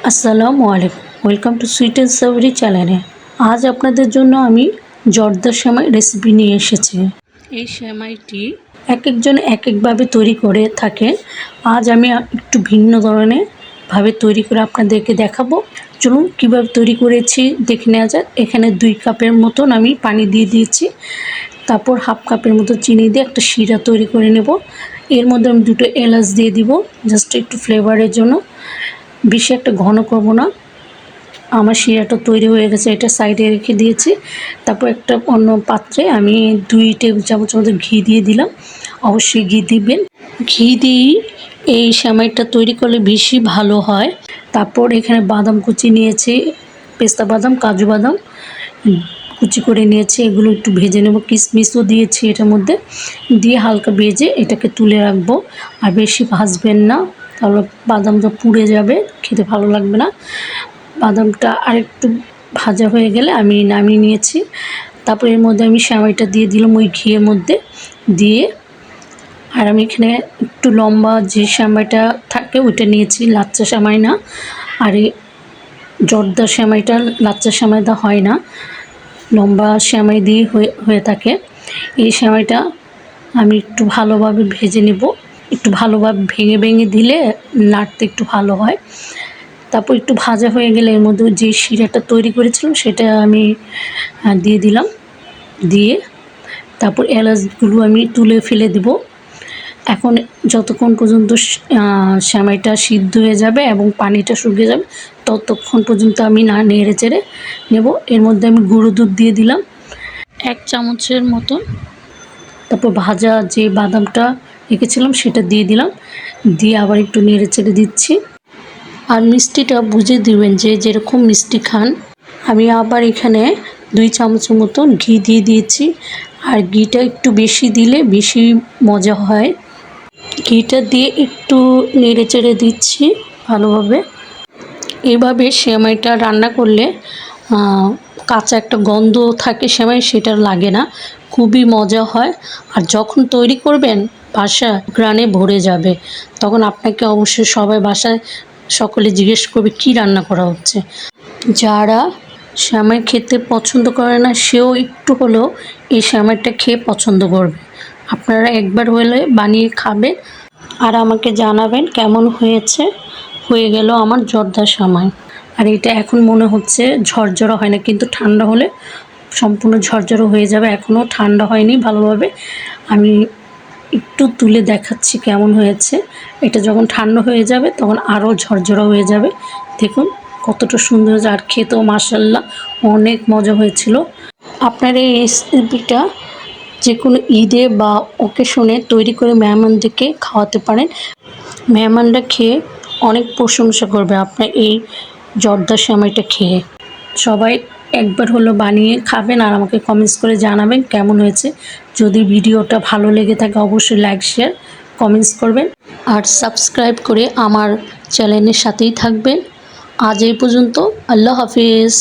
আসসালামু আলাইকুম, welcome to sweet and সাভরি চ্যানেলে। আজ আপনাদের জন্য আমি জর্দা সেমাই রেসিপি নিয়ে এসেছি। এই সেমাইটি এক একজন এক একভাবে তৈরি করে থাকে। আজ আমি একটু ভিন্ন ধরনের ভাবে তৈরি করে আপনাদেরকে দেখাবো। চলুন কীভাবে তৈরি করেছি দেখে নেওয়া যাক। এখানে 2 কাপের মতন আমি পানি দিয়ে দিয়েছি, তারপর হাফ কাপের মতো চিনি দিয়ে একটা শিরা তৈরি করে নেব। এর মধ্যে আমি 2টো এলাচ দিয়ে দিব, জাস্ট একটু ফ্লেভারের জন্য। বেশি একটা ঘন করবো না। আমার শিরাটা তৈরি হয়ে গেছে, এটা সাইডে রেখে দিয়েছি। তারপর একটা অন্য পাত্রে আমি 2 টেবিল চামচ মতো ঘি দিয়ে দিলাম। অবশ্যই ঘি দিবেন, ঘি দিয়েই এই সেমাইটা তৈরি করলে বেশি ভালো হয়। তারপর এখানে বাদাম কুচি নিয়েছি, পেস্তা বাদাম, কাজু বাদাম কুচি করে নিয়েছি, এগুলো একটু ভেজে নেব। কিশমিশও দিয়েছি এটার মধ্যে, দিয়ে হালকা ভেজে এটাকে তুলে রাখবো। আর বেশি ভাজবেন না, তাহলে বাদামটা পুড়ে যাবে, খেতে ভালো লাগবে না। বাদামটা আরেকটু ভাজা হয়ে গেলে আমি নামিয়ে নিয়েছি। তারপর এর মধ্যে আমি সেমাইটা দিয়ে দিলাম ওই ঘিয়ের মধ্যে দিয়ে। আর আমি এখানে একটু লম্বা যে সেমাইটা থাকে ওইটা নিয়েছি, লাচ্চা সেমাই না। আর এই জর্দা সেমাইটা লাচ্চা সেমাইটা হয় না, লম্বা সেমাই দিয়ে হয়ে থাকে। এই সেমাইটা আমি একটু ভালোভাবে ভেজে নেব। একটু ভালোভাবে ভেঙে ভেঙে দিলে নাড়তে একটু ভালো হয়। তারপর একটু ভাজা হয়ে গেলে এর মধ্যে যে শিরাটা তৈরি করেছিলাম সেটা আমি দিয়ে দিলাম। দিয়ে তারপর এলাচগুলো আমি তুলে ফেলে দেব। এখন যতক্ষণ পর্যন্ত সেমাইটা সিদ্ধ হয়ে যাবে এবং পানিটা শুকিয়ে যাবে ততক্ষণ পর্যন্ত আমি না নেড়ে চেড়ে নেব। এর মধ্যে আমি গুঁড়ো দুধ দিয়ে দিলাম 1 চামচের মতন। তারপর ভাজা যে বাদামটা রেখেছিলাম সেটা দিয়ে দিলাম, দিয়ে আবার একটু নেড়ে চেড়ে দিচ্ছি। আর মিষ্টিটা বুঝে দিবেন যে যেরকম মিষ্টি খান। আমি আবার এখানে 2 চামচের মতন ঘি দিয়ে দিয়েছি। আর ঘিটা একটু বেশি দিলে বেশি মজা হয়। ঘিটা দিয়ে একটু নেড়ে চেড়ে দিচ্ছি ভালোভাবে। এইভাবে সেমাইটা রান্না করলে কাঁচা একটা গন্ধ থাকে সেমাই, সেটা লাগে না, খুবই মজা হয়। আর যখন তৈরি করবেন বাসা ঘ্রাণে ভরে যাবে, তখন আপনাকে অবশ্যই সবাই বাসায় সকলে জিজ্ঞেস করবে কী রান্না করা হচ্ছে। যারা সেমাই খেতে পছন্দ করে না সেও একটু হলেও এই সেমাইটা খেয়ে পছন্দ করবে। আপনারা একবার হলে বানিয়ে খাবেন আর আমাকে জানাবেন কেমন হয়েছে। হয়ে গেল আমার জর্দা সেমাই। আর এটা এখন মনে হচ্ছে ঝরঝরা হয় না, কিন্তু ঠান্ডা হলে সম্পূর্ণ ঝরঝরা হয়ে যাবে। এখনও ঠান্ডা হয়নি ভালোভাবে, আমি একটু তুলে দেখাচ্ছি কেমন হয়েছে। এটা যখন ঠান্ডা হয়ে যাবে তখন আরও ঝরঝরা হয়ে যাবে। দেখুন কতটা সুন্দর হয়েছে, আর খেতেও মাশাআল্লাহ অনেক মজা হয়েছিল। আপনারা এই রেসিপিটা যে কোনো ঈদে বা অকেশনে তৈরি করে মেহমানদেরকে খাওয়াতে পারেন। মেহমানরা খেয়ে অনেক প্রশংসা করবে আপনার এই জর্দা সেমাইটা খেয়ে। সবাই একবার হলো বানিয়ে খাবেন আর আমাকে কমেন্টস করে জানাবেন কেমন হয়েছে। যদি ভিডিওটা ভালো লেগে থাকে অবশ্যই লাইক, শেয়ার, কমেন্টস করবেন আর সাবস্ক্রাইব করে আমার চ্যানেলের সাথেই থাকবেন। আজ এই পর্যন্ত, আল্লাহ হাফিজ।